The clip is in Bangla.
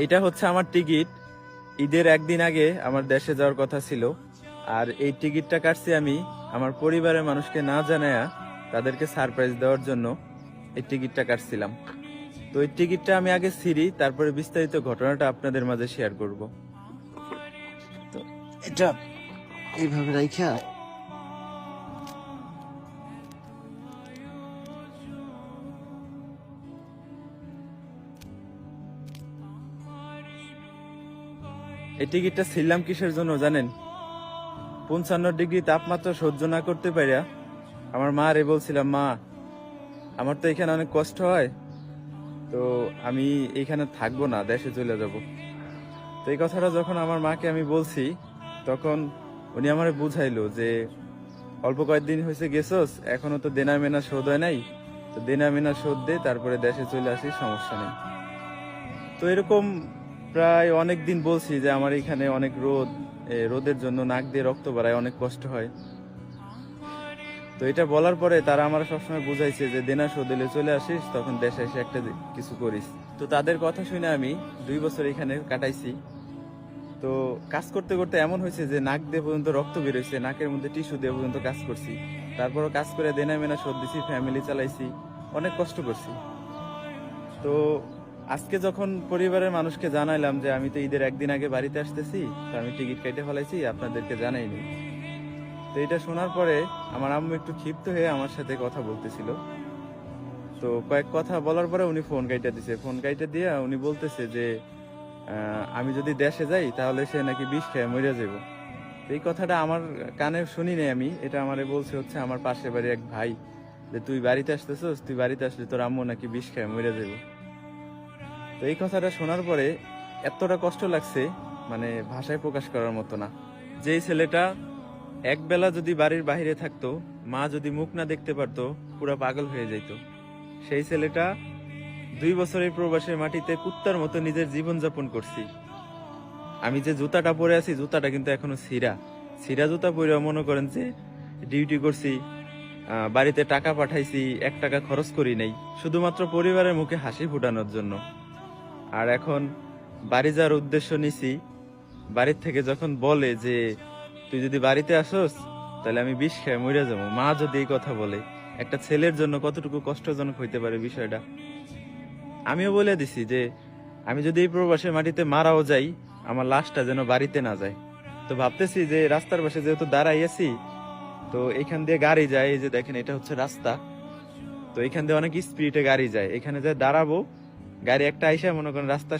এটা হচ্ছে আমার টিকিট। ঈদের একদিন আগে আমার দেশে যাওয়ার কথা ছিল। আর এই টিকিটটা কাটছি আমি আমার পরিবারের মানুষকে না জানায়া তাদেরকে সারপ্রাইজ দেওয়ার জন্য এই টিকিটটা কাটছিলাম। তো এই টিকিটটা আমি আগে ছিঁড়ি, তারপরে বিস্তারিত ঘটনাটা আপনাদের মাঝে শেয়ার করব। তো এটা এইভাবে রাইখা এই টিকিটটা ছিলাম কিসের জন্য জানেন? 55 ডিগ্রি তাপমাত্রা সহ্য না করতে পারিয়া আমার মা রে বলছিলাম, মা আমার তো এখানে অনেক কষ্ট হয়, তো আমি এইখানে থাকবো না, দেশে চলে যাব। তো এই কথাটা যখন আমার মাকে আমি বলছি, তখন উনি আমারে বুঝাইলো যে অল্প কয়েকদিন হয়েছে গেছোস, এখনো তো দেনা মেনা শোধ হয় নাই, তো দেনা মেনা শোধ দে, তারপরে দেশে চলে আসি, সমস্যা নেই। তো এরকম প্রায় অনেক দিন বলছি যে আমার এখানে অনেক রোদ, রোদের জন্য নাক দিয়ে রক্ত বাড়ায়, অনেক কষ্ট হয়। তো এটা বলার পরে তারা আমার সবসময় বুঝাইছে যে দেনা শোধ দিলে চলে আসিস, তখন দেশে এসে একটা কিছু করিস। তো তাদের কথা শুনে আমি 2 বছর এখানে কাটাইছি। তো কাজ করতে করতে এমন হয়েছে যে নাক দিয়ে পর্যন্ত রক্ত বেরোইছে, নাকের মধ্যে টিস্যু দিয়ে পর্যন্ত কাজ করছি। তারপরও কাজ করে দেনা মেনা শোধ দিছি, ফ্যামিলি চালাইছি, অনেক কষ্ট করছি। তো আজকে যখন পরিবারের মানুষকে জানাইলাম যে আমি তো ঈদের একদিন আগে বাড়িতে আসতেছি, তো আমি টিকিট কেটে ফেলাইছি, আপনাদেরকে জানাইনি। তো এটা শোনার পরে আমার আম্মু একটু ক্ষিপ্ত হয়ে আমার সাথে কথা বলতেছিল। তো কয়েক কথা বলার পরে উনি ফোন কাইটা দিছে। ফোন কাইটা দিয়ে উনি বলতেছে যে আমি যদি দেশে যাই তাহলে সে নাকি বিষ খেয়ে মরে যাবো। তো এই কথাটা আমার কানে শুনি নাই আমি, এটা আমারে বলছে হচ্ছে আমার পাশের বাড়ির এক ভাই, যে তুই বাড়িতে আসতেছস, তুই বাড়িতে আসলে তোর আম্মু নাকি বিষ খেয়ে মরে যাবো। তো এই কথাটা শোনার পরে এতটা কষ্ট লাগছে, মানে ভাষায় প্রকাশ করার মতো না। যেই ছেলেটা একবেলা যদি বাড়ির বাইরে থাকতো, মা যদি মুখ না দেখতে পারতো, পুরা পাগল হয়ে যেত, সেই ছেলেটা 2 বছর এই প্রবাসের মাটিতে কুত্তার মতো নিজের জীবন যাপন করছি। আমি যে জুতাটা পরে আছি, জুতাটা কিন্তু এখনো ছিঁড়া। ছিঁড়া জুতা পরে মনে করেন যে ডিউটি করছি, বাড়িতে টাকা পাঠাইছি, 1 টাকা খরচ করি নাই, শুধুমাত্র পরিবারের মুখে হাসি ফুটানোর জন্য। আর এখন বাড়ি যাওয়ার উদ্দেশ্য নিছি, বাড়ির থেকে যখন বলে যে তুই যদি বাড়িতে আসোস তাহলে আমি বিষ খেয়ে মরে যাবো, মা যদি এই কথা বলে, একটা ছেলের জন্য কতটুকু কষ্টজনক হইতে পারে বিষয়টা। আমিও বলে দিছি যে আমি যদি এই প্রবাসের মাটিতে মারাও যাই, আমার লাশটা যেন বাড়িতে না যায়। তো ভাবতেছি যে রাস্তার পাশে যেহেতু দাঁড়াই আছি, তো এখান দিয়ে গাড়ি যায়, এই যে দেখেন এটা হচ্ছে রাস্তা, তো এখান দিয়ে অনেক স্পিডে গাড়ি যায়, এখানে যে দাঁড়াবো, গাড়ি একটা আইসা মনে করেন রাস্তা